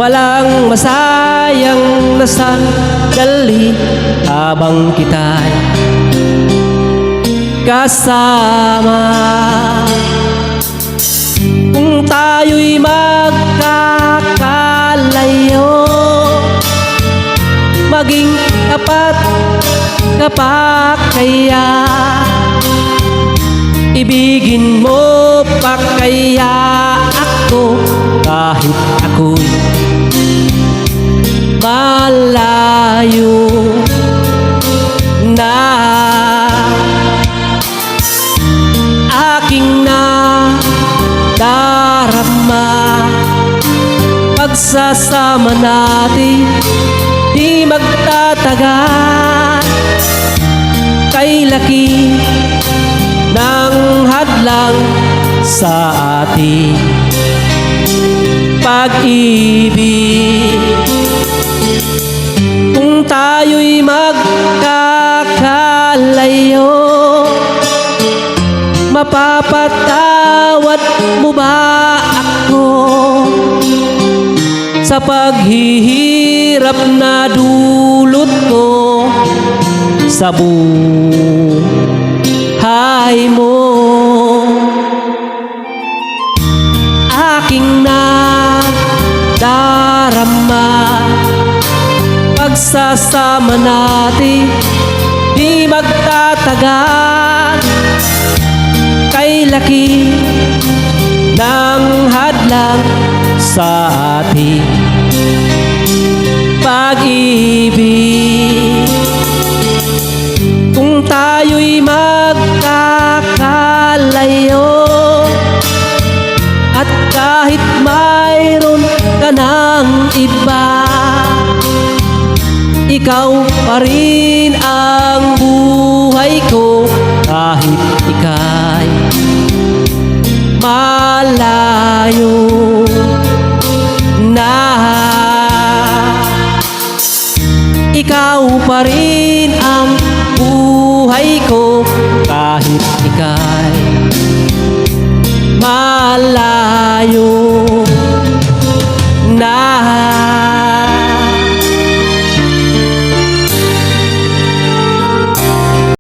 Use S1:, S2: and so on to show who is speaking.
S1: Walang masayang na sandali habang kita'y kasama. Kung tayo'y magkakalayo, maging tapat ka pa kaya? Ibigin mo pa kaya ako kahit ako'y malayo na? Aking nadarama, pagsasama natin di magtatagal. Kay laki ng hadlang sa ating pag-ibig. Kung tayo'y magkakalayo, mapapatawad mo ba ako sa paghihirap na dulot ko sa buhay mo? Aking nadarama, pagsasama natin di magtatagal. Kay laki ng hadlang sa ating pag-ibig. Kung tayo'y magkakalayo, at kahit mayroon ka ng iba, ikaw pa rin ang buhay ko kahit ika'y malayo na. Ikaw pa rin ang buhay ko kahit ika'y malayo na.